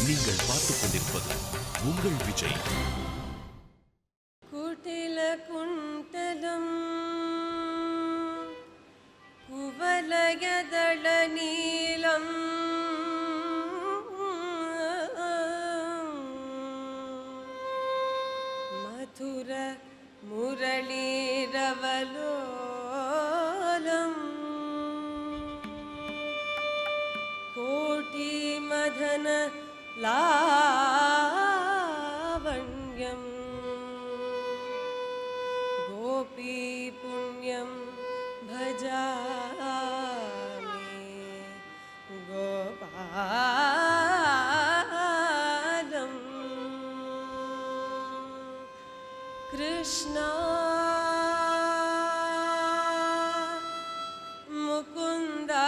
நீங்கள் பார்த்துக் கொண்டிருப்பது உங்கள் விஜய். குட்டில குண்டலம் குவலயதள நீலம் மதுர முரளீரவலோலம் கோட்டி மதன லாவண்யம் கோபி புண்ணியம் பஜாமி கோபாலம் கிருஷ்ணா முகுந்தா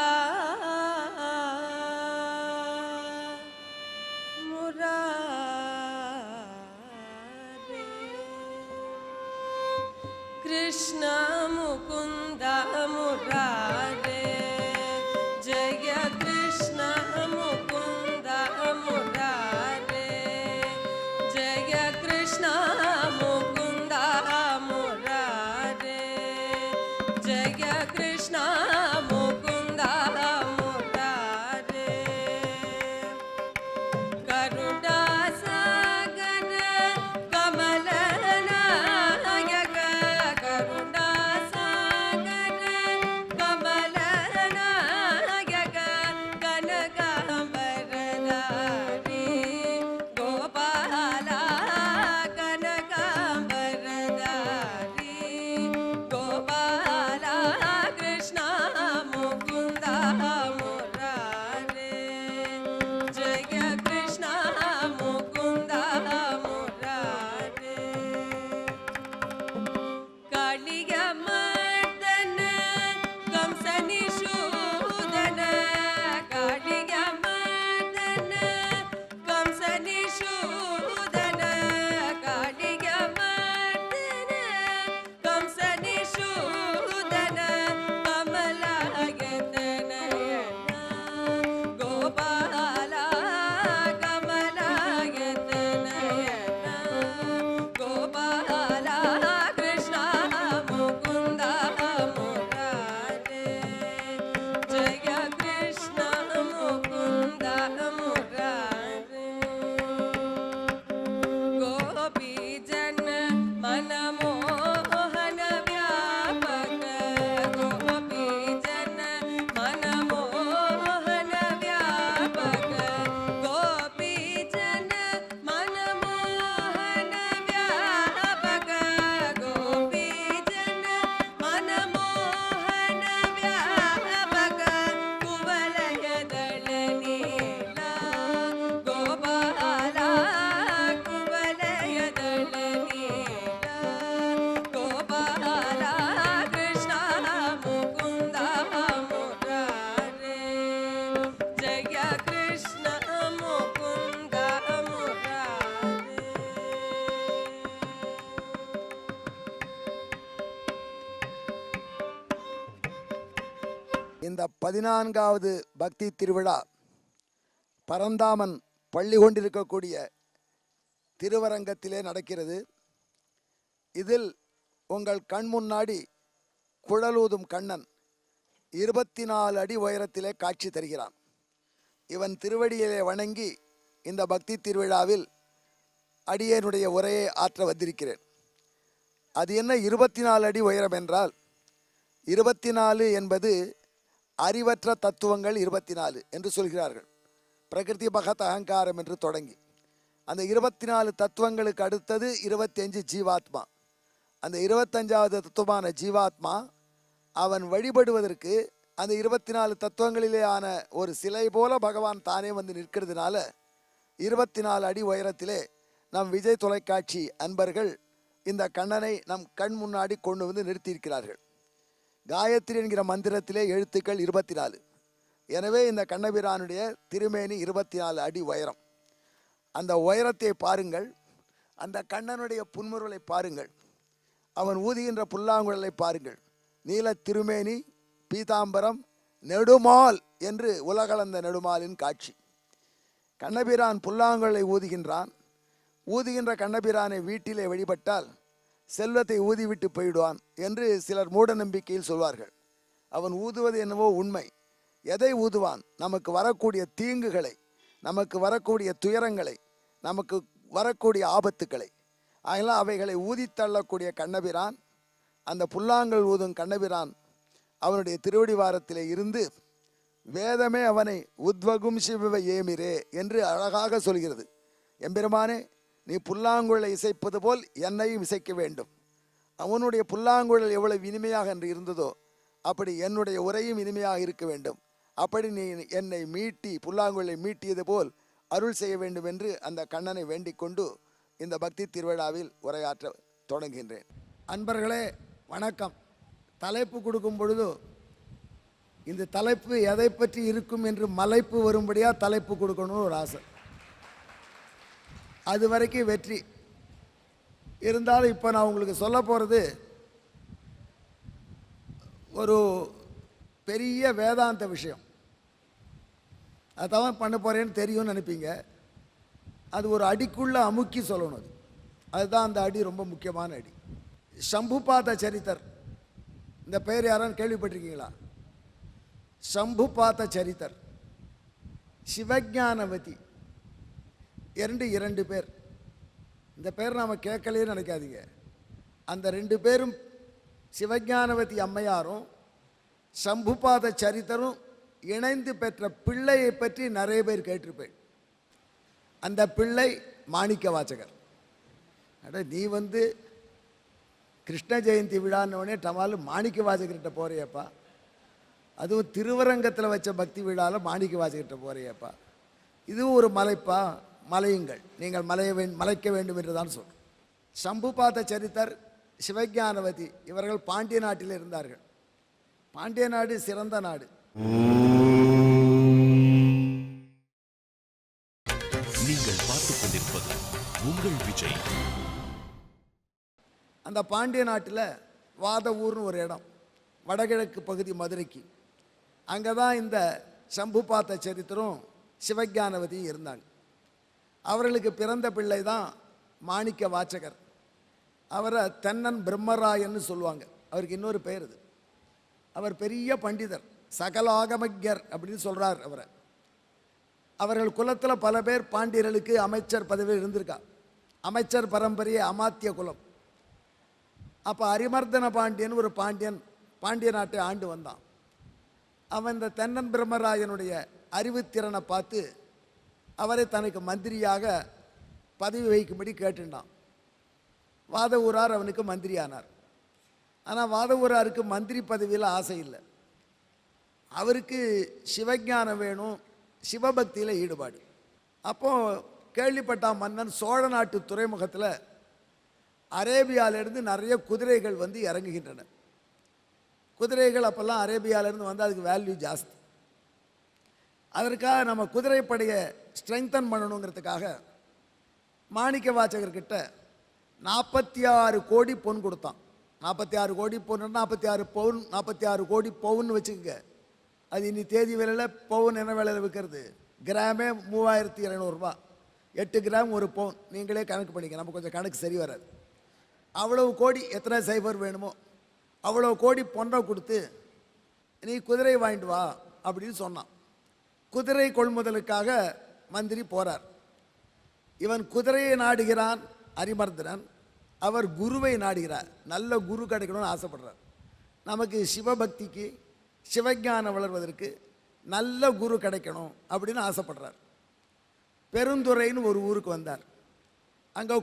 कृष्ण मुकुंद मुरारे जय कृष्ण मुकुंद मुरारे जय कृष्ण मुकुंद मुरारे जय कृष्ण मुकुंद मुरारे करुणा सागर कमल இந்த 14வது பக்தி திருவிழா பரந்தாமன் பள்ளி கொண்டிருக்கக்கூடிய திருவரங்கத்திலே நடக்கிறது. இதில் உங்கள் கண் முன்னாடி குழலூதும் கண்ணன் 24 அடி உயரத்திலே காட்சி தருகிறான். இவன் திருவடியிலே வணங்கி இந்த பக்தி திருவிழாவில் அடியேனுடைய உரையை ஆற்ற வந்திருக்கிறேன். அது என்ன 24 அடி உயரம் என்றால், 24 என்பது அறிவற்ற தத்துவங்கள் 24 என்று சொல்கிறார்கள். பிரகிருதி பகத் அகங்காரம் என்று தொடங்கி அந்த 24 தத்துவங்களுக்கு அடுத்தது 25 ஜீவாத்மா. அந்த 25வது தத்துவமான ஜீவாத்மா அவன் வழிபடுவதற்கு அந்த 24 தத்துவங்களிலே ஆன ஒரு சிலை போல பகவான் தானே வந்து நிற்கிறதுனால 24 அடி உயரத்திலே நம் விஜய் தொலைக்காட்சி அன்பர்கள் இந்த கண்ணனை நம் கண் முன்னாடி கொண்டு வந்து நிறுத்தியிருக்கிறார்கள். காயத்ரி என்கிற மந்திரத்திலே எழுத்துக்கள் 24. எனவே இந்த கண்ணபிரானுடைய திருமேனி 24 அடி உயரம். அந்த உயரத்தை பாருங்கள், அந்த கண்ணனுடைய புன்முறுவலை பாருங்கள், அவன் ஊதுகின்ற புல்லாங்குழலை பாருங்கள். நீல திருமேனி, பீதாம்பரம், நெடுமால் என்று உலகளந்த நெடுமாலின் காட்சி. கண்ணபிரான் புல்லாங்குழலை ஊதுகின்றான். ஊதுகின்ற கண்ணபிரானை வீட்டிலே வழிபட்டால் செல்வத்தை ஊதிவிட்டு போயிடுவான் என்று சிலர் மூட நம்பிக்கையில் சொல்வார்கள். அவன் ஊதுவது என்னவோ உண்மை. எதை ஊதுவான்? நமக்கு வரக்கூடிய தீங்குகளை, நமக்கு வரக்கூடிய துயரங்களை, நமக்கு வரக்கூடிய ஆபத்துக்களை. ஆகலாம் அவைகளை ஊதித்தள்ளக்கூடிய கண்ணபிரான், அந்த புல்லாங்கல் ஊதும் கண்ணபிரான் அவனுடைய திருவடி வாரத்திலே இருந்து வேதமே அவனை உத்வகும் சிவ ஏமிரே என்று அழகாக சொல்கிறது. எம்பெருமானே, நீ புல்லாங்குழலை இசைப்பது போல் என்னையும் இசைக்க வேண்டும். அவனுடைய புல்லாங்குழல் எவ்வளவு இனிமையாக என்று இருந்ததோ அப்படி என்னுடைய உரையும் இனிமையாக இருக்க வேண்டும். அப்படி நீ என்னை மீட்டி புல்லாங்குழலை மீட்டியது போல் அருள் செய்ய வேண்டும் என்று அந்த கண்ணனை வேண்டிக் கொண்டு இந்த பக்தி திருவிழாவில் உரையாற்ற தொடங்குகின்றேன். அன்பர்களே வணக்கம். தலைப்பு கொடுக்கும் பொழுது இந்த தலைப்பு எதை பற்றி இருக்கும் என்று மலைப்பு வரும்படியாக தலைப்பு கொடுக்கணும்னு ஒரு ஆசை. அது வரைக்கும் வெற்றி இருந்தாலும் இப்போ நான் உங்களுக்கு சொல்ல போகிறது ஒரு பெரிய வேதாந்த விஷயம். அதான் பண்ண போகிறேன்னு தெரியும்னு நினைப்பீங்க. அது ஒரு அடிக்குள்ளே அமுக்கி சொல்லணும். அதுதான் அந்த அடி ரொம்ப முக்கியமான அடி. சம்புபாத சரித்தர், இந்த பெயர் யாரும் கேள்விப்பட்டிருக்கீங்களா? சம்புபாத சரித்தர், சிவஞானவதி, இரண்டு பேர். இந்த பேர் நாம் கேட்கலையே நினைக்காதீங்க. அந்த 2 பேரும் சிவஞானவதி அம்மையாரும் சம்புபாத சரித்தரும் இணைந்து பெற்ற பிள்ளையை பற்றி நிறைய பேர் கேட்டிருப்பேன். அந்த பிள்ளை மாணிக்க வாசகர். அட நீ கிருஷ்ண ஜெயந்தி விழான்னொடனே டமால் மாணிக்க வாசகர்கிட்ட போறியப்பா, அதுவும் திருவரங்கத்தில் வச்ச பக்தி விழாவில் மாணிக்க வாசகர்கிட்ட போறியப்பா, இதுவும் ஒரு மலைப்பா, மலையுங்கள், நீங்கள் மலைக்க வேண்டும் என்று தான் சொல்கிறோம். சம்புபாத சரித்தர், சிவஞானவதி இவர்கள் பாண்டிய நாட்டில் இருந்தார்கள். பாண்டிய நாடு சிறந்த நாடு. நீங்கள் பார்த்துக் கொண்டிருப்பது உங்கள் விஜய். அந்த பாண்டிய நாட்டில் வாதவூர்னு ஒரு இடம், வடகிழக்கு பகுதி மதுரைக்கு. அங்கே தான் இந்த சம்புபாத சரித்திரம் சிவஞானவதியும் இருந்தாங்க. அவர்களுக்கு பிறந்த பிள்ளை தான் மாணிக்க வாசகர். அவரை தென்னன் பிரம்மராயன்னு சொல்லுவாங்க. அவருக்கு இன்னொரு பெயர் இது. அவர் பெரிய பண்டிதர், சகலாகமஜர் அப்படின்னு சொல்கிறார் அவரை. அவர்கள் குலத்தில் பல பேர் பாண்டியர்களுக்கு அமைச்சர் பதவியில் இருந்திருக்கா. அமைச்சர் பரம்பரையே அமாத்திய குலம். அப்போ அரிமர்தன பாண்டியன் ஒரு பாண்டிய நாட்டை ஆண்டு வந்தான். அவன் இந்த தென்னன் பிரம்மராயனுடைய அறிவுத்திறனை பார்த்து அவரை தனக்கு மந்திரியாக பதவி வகிக்கும்படி கேட்டுட்டான். வாதவூரார் அவனுக்கு மந்திரியானார். ஆனால் வாதவூராருக்கு மந்திரி பதவியில் ஆசை இல்லை. அவருக்கு சிவஞானம் வேணும், சிவபக்தியில் ஈடுபாடு. அப்போது கேள்விப்பட்டான் மன்னன் சோழ நாட்டு துறைமுகத்தில் அரேபியாவிலேருந்து நிறைய குதிரைகள் இறங்குகின்றன. குதிரைகள் அப்போல்லாம் அரேபியாவிலேருந்து அதுக்கு வேல்யூ ஜாஸ்தி. அதற்காக நம்ம குதிரைப்படையை ஸ்ட்ரெங்தன் பண்ணணுங்கிறதுக்காக மாணிக்க வாசகர்கிட்ட 46 கோடி பொன் கொடுத்தான். 46 கோடி பொன், 46 பவுன், 46 கோடி பவுன் வச்சுக்கோங்க. அது இன்னி தேதி விலையில் பவுன் என்ன விலையில் விற்கிறது? கிராமே 3200 ரூபா. 8 கிராம் ஒரு பவுன். நீங்களே கணக்கு பண்ணிக்க, நம்ம கொஞ்சம் கணக்கு சரி வராது. அவ்வளவு கோடி, எத்தனை சைபர் வேணுமோ அவ்வளோ கோடி பொன்னை கொடுத்து நீ குதிரை வாங்கிட்டு வா அப்படின்னு சொன்னான். குதிரை கொள்முதலுக்காக மந்திரி போகிறார். இவன் குதிரையை நாடுகிறான் அரிமர்தனன். அவர் குருவை நாடுகிறார். நல்ல குரு கிடைக்கணும்னு ஆசைப்படுறார். நமக்கு சிவபக்திக்கு சிவஞானம் வளர்வதற்கு நல்ல குரு கிடைக்கணும் அப்படின்னு ஆசைப்படுறார். பெருந்துறைன்னு ஒரு ஊருக்கு வந்தார். அங்கே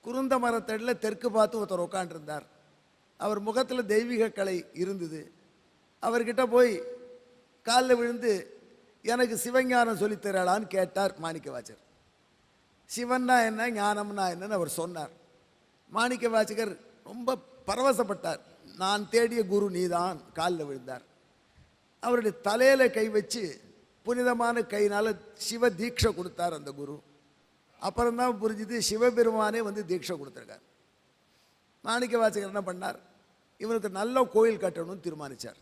குருந்த மரத்தடியில் தெற்கு பார்த்து ஒருத்தர் உட்காண்டிருந்தார். அவர் முகத்தில் தெய்வீக கலை இருந்தது. அவர்கிட்ட போய் காலில் விழுந்து எனக்கு சிவஞானம் சொல்லித்தராளான்னு கேட்டார் மாணிக்க வாசகர். சிவன்னா என்ன, ஞானம்னா என்னன்னு அவர் சொன்னார். மாணிக்க வாசகர் ரொம்ப பரவசப்பட்டார். நான் தேடிய குரு நீதான், காலில் விழுந்தார். அவருடைய தலையில் கை வச்சு புனிதமான கையினால் சிவ தீட்சை கொடுத்தார் அந்த குரு. அப்புறம்தான் புரிஞ்சுது சிவபெருமானே தீட்சை கொடுத்துருக்கார். மாணிக்க வாசகர் என்ன பண்ணார்? இவனுக்கு நல்ல கோயில் கட்டணும்னு தீர்மானித்தார்.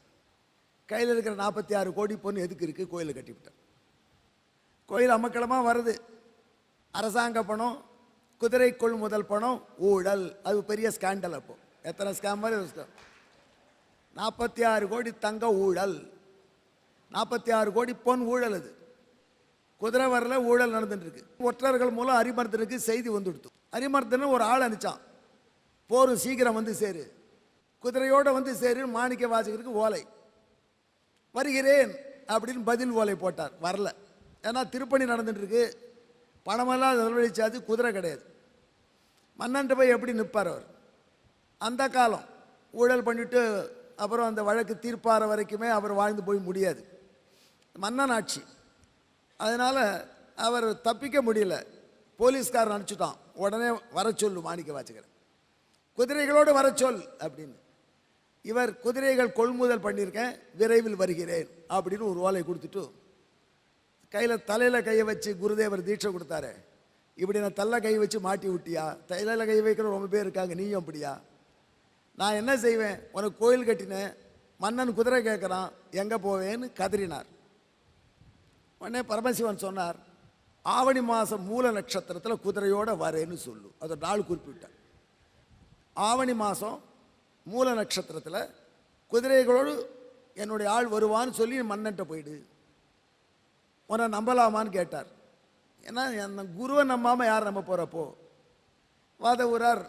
கையில் இருக்கிற 46 கோடி பொண்ணு எதுக்கு இருக்குது, கோயிலை கட்டிவிட்டார். கோயில் அமக்களமாக வருது. அரசாங்க பணம், குதிரை கொள்முதல் பணம், ஊழல். அது பெரிய ஸ்கேண்டல். அப்போ எத்தனை ஸ்கேம் மாதிரி 46 கோடி தங்க ஊழல், 46 கோடி பொன் ஊழல். அது குதிரை வரல, ஊழல் நடந்துட்டு இருக்கு. ஒற்றர்கள் மூலம் அரிமர்தனுக்கு செய்தி வந்துடுத்து. அரிமர்தன் ஒரு ஆள் அனுப்பிச்சான், போரும் சீக்கிரம் வந்து சேரு, குதிரையோடு வந்து சேரு. மாணிக்க வாசகருக்கு ஓலை, வருகிறேன் அப்படின்னு பதில் ஓலை போட்டார். வரல. ஏன்னா திருப்பணி நடந்துட்டு இருக்கு, பணமெல்லாம் செலவழிச்சாச்சு, குதிரை கிடையாது. மன்னன்ட்டு போய் எப்படி நிற்பார் அவர்? அந்த காலம் ஊழல் பண்ணிட்டு அப்புறம் அந்த வழக்கு தீர்ப்பார வரைக்குமே அவர் வாழ்ந்து போய் முடியாது. மன்னன் ஆட்சி. அதனால் அவர் தப்பிக்க முடியல. போலீஸ்காரன் அனுப்பிச்சுட்டான், உடனே வர சொல்லு மாணிக்க வாசகர், குதிரைகளோடு வர சொல் அப்படின்னு. இவர் குதிரைகள் கொள்முதல் பண்ணியிருக்கேன், விரைவில் வருகிறேன் அப்படின்னு ஒரு ஓலை கொடுத்துட்டு தலையில் கையை வச்சு குருதேவர் தீட்சை கொடுத்தாரு. இப்படி நான் தள்ள கை வச்சு மாட்டி விட்டியா? தலையில் கை வைக்கிற ரொம்ப பேர் இருக்காங்க, நீயும் அப்படியா? நான் என்ன செய்வேன்? உனக்கு கோயில் கட்டினேன், மன்னன் குதிரை கேட்குறான், எங்கே போவேன்னு கதறினார். உடனே பரமசிவன் சொன்னார், ஆவணி மாதம் மூல நட்சத்திரத்தில் குதிரையோடு வரேன்னு சொல்லு. அதை நாள் குறிப்பிட்டார். ஆவணி மாதம் மூல நட்சத்திரத்தில் குதிரைகளோடு என்னுடைய ஆள் வருவான்னு சொல்லி மன்னன்ட்ட போயிடு. உன்னை நம்பலாமான்னு கேட்டார். ஏன்னா என் குருவை நம்பாமல் யார் நம்ப போகிறப்போ? வாதவூரார்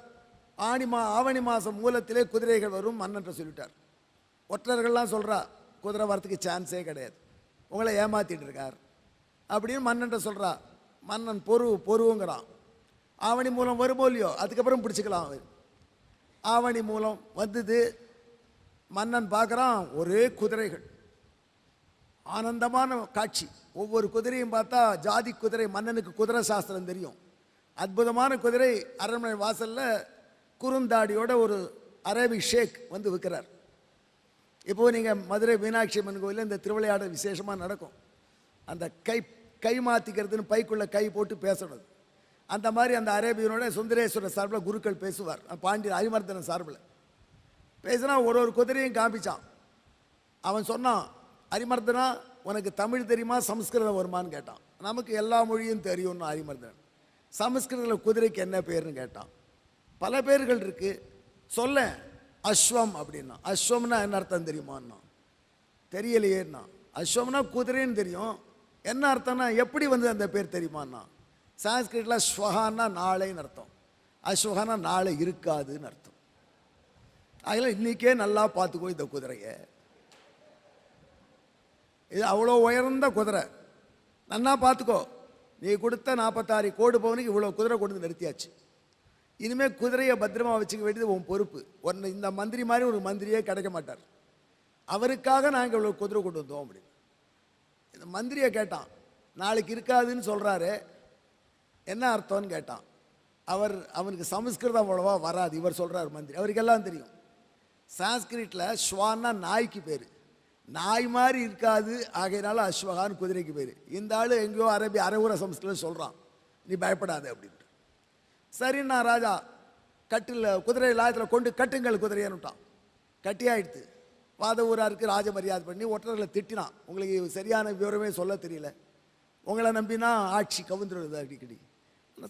ஆவணி மாதம் மூலத்திலே குதிரைகள் வரும் மன்னன்ட்ட சொல்லிட்டார். ஒற்றர்கள்லாம் சொல்கிறா குதிரை வரத்துக்கு சான்ஸே கிடையாது, உங்களை ஏமாற்றிட்டு இருக்கார் அப்படின்னு மன்னன்ட்ட சொல்கிறா. மன்னன் பொறுவுங்கிறான். ஆவணி மூலம் வருமோ இல்லையோ, அதுக்கப்புறம் பிடிச்சிக்கலாம். அவர் ஆவணி மூலம் வந்தது. மன்னன் பார்க்குறான், ஒரே குதிரைகள், ஆனந்தமான காட்சி. ஒவ்வொரு குதிரையும் பார்த்தா ஜாதி குதிரை. மன்னனுக்கு குதிரை சாஸ்திரம் தெரியும். அற்புதமான குதிரை. அரண்மனை வாசலில் குறுந்தாடியோட ஒரு அரேபிக் ஷேக் வந்து விற்கிறார். இப்போது நீங்கள் மதுரை மீனாட்சி அம்மன் கோயிலில் இந்த திருவிளையாடல் விசேஷமாக நடக்கும். அந்த கை மாற்றிக்கிறதுன்னு பைக்குள்ளே கை போட்டு பேசணும். அந்த மாதிரி அந்த அரேபியனோட சுந்தரேஸ்வரர் சார்பில் குருக்கள் பேசுவார். பாண்டியன் அரிமர்தனன் சார்பில் பேசினா ஒரு குதிரையும் காமிச்சான். அவன் சொன்னான், அரிமர்தனா உனக்கு தமிழ் தெரியுமா, சமஸ்கிருதம் வருமானு கேட்டான். நமக்கு எல்லா மொழியும் தெரியும்னு அரிமர்தனன். சமஸ்கிருதத்தில் குதிரைக்கு என்ன பேர்னு கேட்டான். பல பேர்கள் இருக்கு, சொல்ல. அஸ்வம் அப்படின்னா. அஸ்வம்னா என்ன அர்த்தம் தெரியுமான்னா? தெரியலையேன்னா. அஸ்வம்னா குதிரைன்னு தெரியும், என்ன அர்த்தம்னா எப்படி வந்து அந்த பேர் தெரியுமான்னா? சான்ஸ்கிரிட்டில் ஸ்வஹான்னா நாளைன்னு அர்த்தம், அஸ்வஹானா நாளை இருக்காதுன்னு அர்த்தம். அதெல்லாம் இன்றைக்கே நல்லா பார்த்துக்கோ இந்த குதிரையை. இது அவ்வளோ உயர்ந்த குதிரை, நன்னா பார்த்துக்கோ. நீ கொடுத்த 46 கோடி பவுனுக்கு இவ்வளோ குதிரை கொண்டு நிறுத்தியாச்சு. இனிமேல் குதிரையை பத்திரமா வச்சுக்க வேண்டியது உன் பொறுப்பு. ஒன்று இந்த மந்திரி மாதிரி ஒரு மந்திரியே கிடைக்க மாட்டார், அவருக்காக நாங்கள் இவ்வளோ குதிரை கொண்டு வந்தோம் அப்படின்னு. இந்த மந்திரியை கேட்டான், நாளைக்கு இருக்காதுன்னு சொல்கிறாரு, என்ன அர்த்தம்னு கேட்டான். அவனுக்கு சமஸ்கிருதம் அவ்வளோவா வராது. இவர் சொல்கிறார் மந்திரி, அவருக்கு எல்லாம் தெரியும். சான்ஸ்கிரிட்டில் ஸ்வான்னா நாய்க்கு பேர், நாய் மாதிரி இருக்காது, ஆகையினால அஸ்வகான்னு குதிரைக்கு பேர். இந்த ஆள் எங்கேயோ அரவுர சமஸ்கிருதம் சொல்கிறான், நீ பயப்படாது அப்படின்ட்டு. சரின்னா ராஜா கட்டில் குதிரை லாயத்தில் கொண்டு கட்டுங்கள் குதிரையன்னுட்டான். கட்டியாயிடுத்து. வாதவூராருக்கு ராஜ மரியாதை பண்ணி ஒற்றர்களை திட்டினான். உங்களுக்கு சரியான விவரமே சொல்ல தெரியல, உங்களை நம்பினா ஆட்சி கவுந்துடுது அடிக்கடி,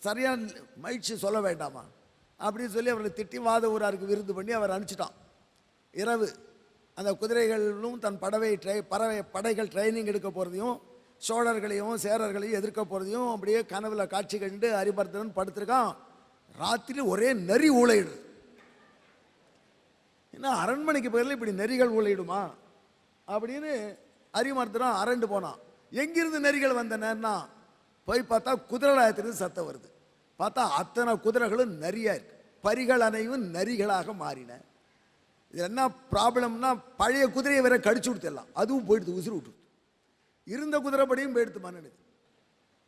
சரியான மகிழ்ச்சி சொல்ல வேண்டாமா அப்படின்னு சொல்லி அவர்களை திட்டி வாதவூராருக்கு விருந்து பண்ணி அவர் அனுப்பிச்சிட்டான். இரவு அந்த குதிரைகளும் தன் படைகள் ட்ரைனிங் எடுக்க போகிறதையும் சோழர்களையும் சேரர்களையும் எதிர்க்க போகிறதையும் அப்படியே கனவுல காட்சி கண்டு அரிமர்தனன் படுத்திருக்கான். ராத்திரி ஒரே நெறி ஊழையிடுது. ஏன்னா அரண்மனைக்கு பேரில் இப்படி நெறிகள் ஊழையிடுமா அப்படின்னு அரிமர்தனன் அரண்டு போனான். எங்கிருந்து நெறிகள் வந்தனா போய் பார்த்தா குதிரைலாயத்திலிருந்து சத்தம் வருது. பார்த்தா அத்தனை குதிரைகளும் நரியா இருக்கு, பரிகள் அனைவும் நரிகளாக மாறின. இது என்ன ப்ராப்ளம்னா, பழைய குதிரையை வேற கடிச்சு விடுத்தலாம், அதுவும் போயிடுது, உசுறு விட்டு இருந்த குதிரைப்படியும் போயிடுத்து மன்னனுக்கு.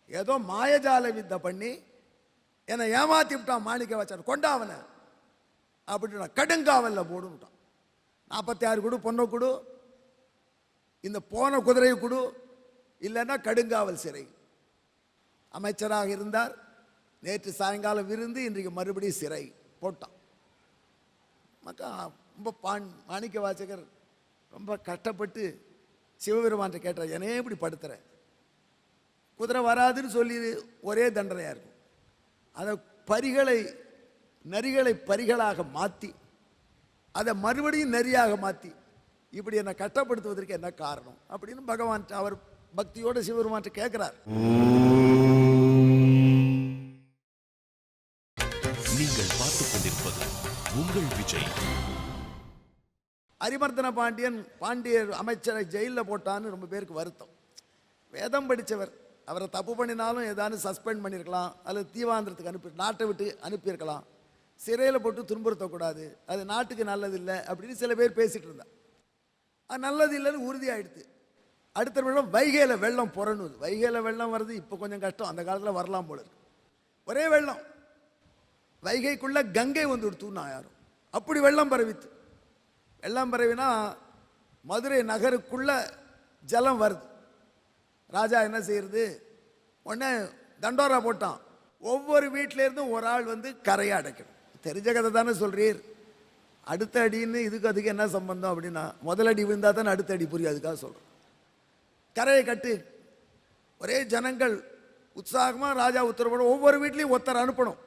ஏதோ மாயஜால வித்தை பண்ணி என்னை ஏமாத்தி விட்டான் மாணிக்க வாசகர், கொண்டாவனை அப்படின்னு கடுங்காவலில் போடுன்னுட்டான். 46 கொடு, பொண்ணை கொடு, இந்த போன குதிரையை கொடு, இல்லைன்னா கடுங்காவல் சிறை. அமைச்சராக இருந்தார், நேற்று சாயங்காலம் விருந்து, இன்றைக்கு மறுபடியும் சிறை போட்டான். மக்கா ரொம்ப மாணிக்க வாசகர் ரொம்ப கஷ்டப்பட்டு சிவபெருமான்ட்ட கேட்டார், என்னையே இப்படி படுத்துற, குதிரை வராதுன்னு சொல்லி ஒரே தண்டனையாக இருக்கும். அதை நரிகளை பரிகளாக மாற்றி அதை மறுபடியும் நரியாக மாற்றி இப்படி என்னை கஷ்டப்படுத்துவதற்கு என்ன காரணம் அப்படின்னு பகவான் அவர் பக்தியோட சிவபெருமான் கேட்கிறார். நீங்கள் பார்த்துக் கொண்டிருப்பது உங்கள் விஜய். அரிமர்தன பாண்டியர் அமைச்சரை ஜெயிலில் போட்டான்னு ரொம்ப பேருக்கு வருத்தம். வேதம் படித்தவர், அவரை தப்பு பண்ணினாலும் ஏதாவது சஸ்பெண்ட் பண்ணியிருக்கலாம், அல்லது தீவாந்திரத்துக்கு நாட்டை விட்டு அனுப்பியிருக்கலாம். சிறையில் போட்டு துன்புறுத்தக்கூடாது, அது நாட்டுக்கு நல்லதில்லை அப்படின்னு சில பேர் பேசிகிட்டு இருந்தா. அது நல்லது இல்லைன்னு உறுதியாகிடுது. அடுத்த வெள்ளம் வைகையில் வெள்ளம் புறணுது. வைகையில் வெள்ளம் வருது இப்போ கொஞ்சம் கஷ்டம், அந்த காலத்தில் வரலாம் போல இருக்கு. ஒரே வெள்ளம், வைகைக்குள்ளே கங்கை வந்து விடுத்துனா யாரும் அப்படி வெள்ளம் பரவித்து. வெள்ளம் பரவினா மதுரை நகருக்குள்ள ஜலம் வருது. ராஜா என்ன செய்யறது, உடனே தண்டோரா போட்டான். ஒவ்வொரு வீட்டிலேருந்தும் ஒரு ஆள் வந்து கரையை அடைக்கணும். தெரிஞ்ச கதை தானே சொல்றீர். அடுத்த அடின்னு அதுக்கு என்ன சம்பந்தம் அப்படின்னா, முதல் அடி விழுந்தா தானே அடுத்த அடி புரியும், அதுக்காக சொல்கிறோம். கரையை கட்டு. ஒரே ஜனங்கள் உற்சாகமாக ராஜா உத்தரவோட ஒவ்வொரு வீட்லேயும் ஒருத்தர் அனுப்பணும்,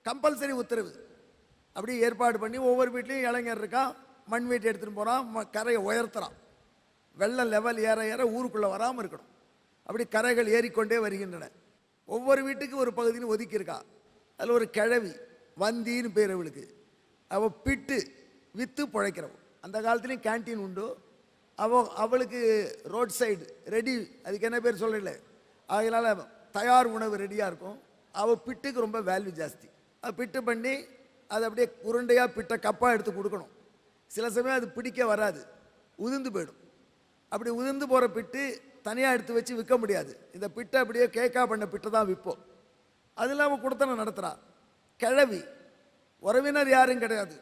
கம்பல்சரி உத்தரவு. அப்படி ஏற்பாடு பண்ணி ஒவ்வொரு வீட்லேயும் இளைஞர் இருக்கான், மண் வீட்டை எடுத்துகிட்டு போகிறான், கரையை உயர்த்துறான். வெள்ளம் லெவல் ஏற ஏற ஊருக்குள்ளே வராமல் இருக்கணும். அப்படி கரைகள் ஏறிக்கொண்டே வருகின்றன. ஒவ்வொரு வீட்டுக்கு ஒரு பகுதின்னு ஒதுக்கியிருக்கா. அதில் ஒரு கிழவி, வந்தின்னு பேர் அவளுக்கு. அவள் பிட்டு விற்று பிழைக்கிறவள். அந்த காலத்துலேயும் கேன்டீன் உண்டு. அவளுக்கு ரோட் சைடு ரெடி, அதுக்கு என்ன பேர் சொல்லல, அதனால் தயார் உணவு ரெடியாக இருக்கும். அவள் பிட்டுக்கு ரொம்ப வேல்யூ ஜாஸ்தி. அது பிட்டு பண்ணி அதை அப்படியே உருண்டையாக பிட்டை கப்பாக எடுத்து கொடுக்கணும். சில சமயம் அது பிடிக்க வராது, உதிர்ந்து போயிடும். அப்படி உதிர்ந்து போகிற பிட்டு தனியாக எடுத்து வச்சு விற்க முடியாது. இந்த பிட்டை அப்படியே கேக்காக பண்ண பிட்டை தான் விற்போம். அது இல்லாமல் கொடுத்தன நடத்துகிறா. கிழவி, உறவினர் யாரும் கிடையாது.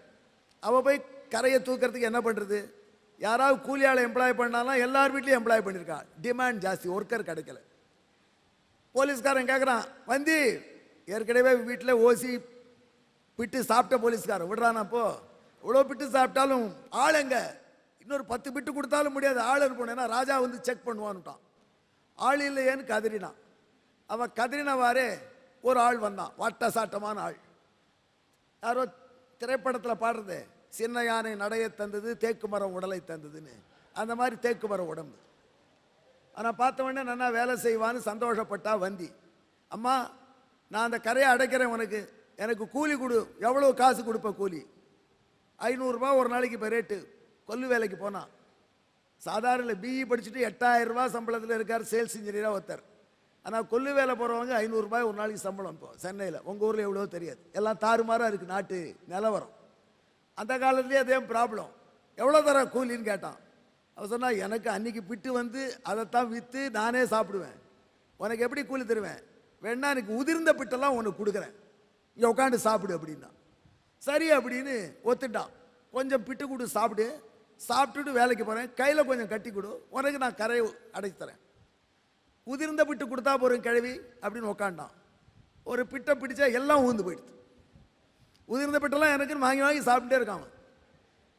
அவள் போய் கரையை தூக்கிறதுக்கு என்ன பண்ணுறது, யாராவது கூலி ஆளை எம்ப்ளாய் பண்ணாலும் எல்லார் வீட்லேயும் எம்ப்ளாய் பண்ணியிருக்கா. டிமாண்ட் ஜாஸ்தி, ஒர்க்கர் கிடைக்கல. போலீஸ்காரன் கேட்குறான், வந்து ஏற்கனவே வீட்டில் ஓசி பிட்டு சாப்பிட்ட போலீஸ்காரன் விடுறானப்போ, இவ்வளோ பிட்டு சாப்பிட்டாலும் ஆள் எங்கே, இன்னொரு 10 பிட்டு கொடுத்தாலும் முடியாது, ஆள் அனுப்பணும்னா ராஜா வந்து செக் பண்ணுவான்னுட்டான். ஆள் இல்லையேன்னு கதறினான். அவன் கதறினவாறே ஒரு ஆள் வந்தான், வாட்ட சாட்டமான ஆள். யாரோ திரைப்படத்தில் பாடுறது, சின்ன யானை நடைய தந்தது, தேக்கு மரம் உடலை தந்ததுன்னு. அந்த மாதிரி தேக்கு மரம் உடம்பு. ஆனால் பார்த்த உடனே நல்லா வேலை செய்வான்னு சந்தோஷப்பட்டா வந்தி. அம்மா, நான் அந்த கரையை அடைக்கிறேன், எனக்கு கூலி கொடு. எவ்வளோ காசு கொடுப்ப கூலி? 500 ரூபா ஒரு நாளைக்கு இப்போ ரேட்டு. கொல்லு வேலைக்கு போனான். சாதாரண பிஇ படிச்சுட்டு 8000 ரூபா சம்பளத்தில் இருக்கார், சேல்ஸ் இன்ஜினியராக ஒருத்தர். ஆனால் கொல்லு வேலை போகிறவங்க 500 ரூபாய் ஒரு நாளைக்கு சம்பளம். இப்போ சென்னையில், உங்கள் ஊரில் எவ்வளோ தெரியாது, எல்லாம் தாறுமாறாக இருக்குது நாட்டு நிலவரம். அந்த காலத்துலேயே அதே ப்ராப்ளம். எவ்வளோ தர கூலின்னு கேட்டான். அவன் சொன்னால், எனக்கு அன்றைக்கி பிட்டு வந்து அதைத்தான் விற்று நானே சாப்பிடுவேன், உனக்கு எப்படி கூலி தருவேன், வேணா எனக்கு உதிர்ந்த பிட்டெல்லாம் உனக்கு கொடுக்குறேன், இங்கே உட்காந்து சாப்பிடு அப்படின்னா. சரி அப்படின்னு ஒத்துட்டான். கொஞ்சம் பிட்டு கொடு சாப்பிடு, சாப்பிட்டுட்டு வேலைக்கு போகிறேன், கையில் கொஞ்சம் கட்டி கொடு, உனக்கு நான் கரையை அடைச்சி தரேன். உதிர்ந்த பிட்டு கொடுத்தா போகிறேன் கிழவி அப்படின்னு உக்காண்டான். ஒரு பிட்டை பிடிச்சா எல்லாம் ஊந்து போயிடுது. உதிர்ந்த பிட்டெல்லாம் எனக்குன்னு வாங்கி வாங்கி சாப்பிட்டே இருக்கான்.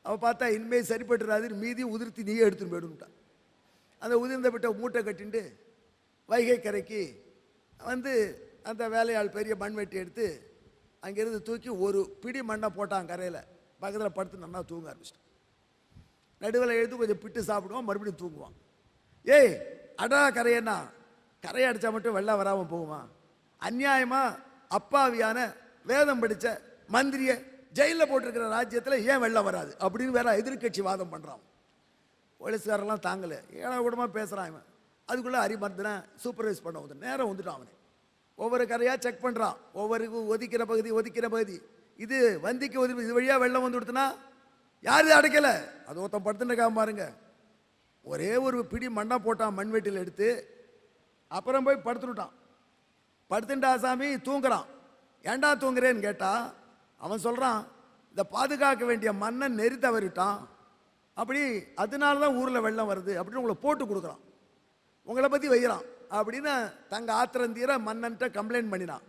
அவன் பார்த்தா இனிமேல் சரிப்பட்டுறாது, மீதி உதிர்த்தி நீயே எடுத்துன்னு போயிடுன்ட்டான். அந்த உதிர்ந்த பிட்டை மூட்டை கட்டின்ட்டு வைகை கரைக்கு வந்து அந்த வேலையாள் பெரிய மண்வெட்டி எடுத்து அங்கேருந்து தூக்கி ஒரு பிடி மண்ணை போட்டான் கரையில். பக்கத்தில் படுத்து நல்லா தூங்க ஆரம்பிச்சிட்டான். நடுவில் எழுத்து கொஞ்சம் பிட்டு சாப்பிடுவான், மறுபடியும் தூங்குவான். ஏய் அடா கரையண்ணா, கரையை அடித்தா மட்டும் வெள்ளம் வராமல் போகுமா? அநியாயமாக அப்பாவியான வேதம் படித்த மந்திரியை ஜெயிலில் போட்டிருக்கிற ராஜ்யத்தில் ஏன் வெள்ளம் வராது அப்படின்னு வேற எதிர்கட்சி வாதம் பண்ணுறான். போலீஸ்காரெல்லாம் தாங்கலை, ஏழை கூடமாக பேசுகிறான் இவன். அதுக்குள்ளே அரிமர்தனை சூப்பர்வைஸ் பண்ண வந்து நேரம் வந்துட்டான். அவனை ஒவ்வொரு கரையாக செக் பண்ணுறான், ஒவ்வொரு ஒதுக்கிற பகுதி. இது வந்திக்கு ஒதுக்கி, இது வழியாக வெள்ளம் வந்து கொடுத்தனா யார் இது அடைக்கலை, அது ஒருத்தன் படுத்துன்னு பாருங்க. ஒரே ஒரு பிடி மண்ணை போட்டான் மண்வெட்டியில் எடுத்து, அப்புறம் போய் படுத்துட்டான். படுத்துட்டா சாமி தூங்குறான். ஏண்டா தூங்குறேன்னு கேட்டா அவன் சொல்கிறான், இதை பாதுகாக்க வேண்டிய மண்ணை நெறி தவறிட்டான், அப்படி அதனால தான் ஊரில் வெள்ளம் வருது அப்படின்னு உங்களை போட்டு கொடுக்குறான், உங்களை பற்றி வைக்கிறான் அப்படின்னு தங்க ஆத்திரந்தீர மன்னன்ட்ட கம்ப்ளைண்ட் பண்ணினான்.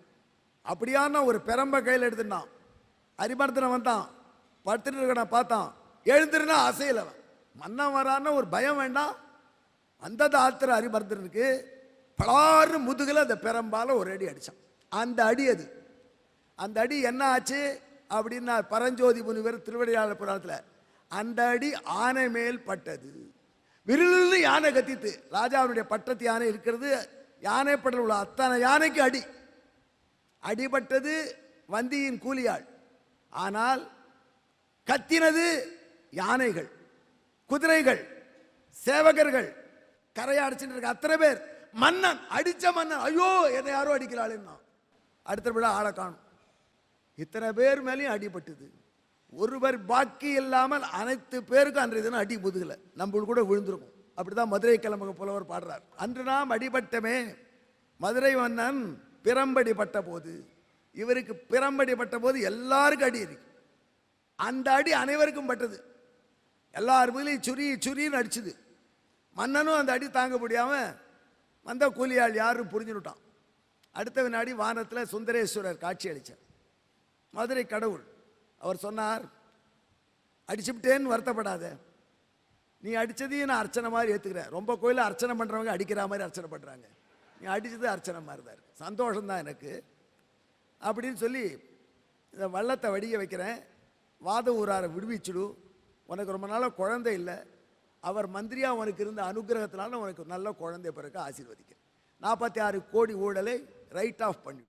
அப்படியான ஒரு பெரம்ப கையில் எடுத்துட்டான். அரிமர்தனை வந்தான், படுத்துட்டு இருக்க பார்த்தான், எழுந்துருன்னா அசையலவன். மன்னன் வரான்னு ஒரு பயம் வேண்டாம். அந்த ஆத்திர அரிமர்தனுக்கு பலாறு முதுகில் அந்த பெரம்பால ஒரு அடி அடித்தான். அந்த அடி அது. அந்த அடி என்ன ஆச்சு அப்படின்னா பரஞ்சோதி முனிவர் திருவிடையாளர் புராணத்தில் அந்த அடி ஆனை மேல் பட்டது. விருது யானை கத்தித்து. ராஜாவுடைய பட்டத்து யானை இருக்கிறது. யானை பட்டத்தில் உள்ள அத்தனை யானைக்கு அடி அடிபட்டது வந்தியின் கூலியாள். ஆனால் கத்தினது யானைகள், குதிரைகள், சேவகர்கள், கரையாடிச்சுட்டு இருக்க அத்தனை பேர். மன்னன் அடிச்ச மன்னன் ஐயோ என்னை யாரோ அடிக்கிறாள்னா அடுத்த விட ஆளை காணும். இத்தனை பேர் மேலேயும் அடிபட்டது. ஒருவர் பாக்கி இல்லாமல் அனைத்து பேருக்கும் அன்றைய தினம் அடி முதுகல நம்மளுக்கு கூட விழுந்திருக்கும். அப்படிதான் மதுரை கிளம்புக புலவர் பாடுறார். அன்று நாம் அடிபட்டமே மதுரை மன்னன் பிரம்படி பட்ட போது. இவருக்கு பிரம்படி பட்ட போது எல்லாருக்கும் அடி இருக்கு. அந்த அடி அனைவருக்கும் பட்டது. எல்லார் மேலேயும் சுரி சுரின்னு அடிச்சுது. மன்னனும் அந்த அடி தாங்க முடியாம வந்த கூலியாள் யாரும் புரிஞ்சுட்டான். அடுத்த வினாடி வானத்தில் சுந்தரேஸ்வரர் காட்சி அளித்தார். மதுரை கடவுள். அவர் சொன்னார், அடிச்சுட்டேன்னு வருத்தப்படாத, நீ அடித்ததையும் நான் அர்ச்சனை மாதிரி ஏற்றுக்கிறேன். ரொம்ப கோயிலில் அர்ச்சனை பண்ணுறவங்க அடிக்கிற மாதிரி அர்ச்சனை பண்ணுறாங்க, நீ அடித்தது அர்ச்சனை மாதிரி தான் இருக்கு, சந்தோஷம்தான் எனக்கு அப்படின்னு சொல்லி இந்த வள்ளத்தை வடிய வைக்கிறேன், வாத ஊராரை விடுவிச்சுடு, உனக்கு ரொம்ப நாளாக குழந்தை இல்லை, அவர் மந்திரியாக உனக்கு இருந்த அனுகிரகத்தினால உனக்கு நல்ல குழந்தை பிறகு ஆசீர்வதிக்கிறேன். 46 கோடி ஊழலை ரைட் ஆஃப் பண்ணி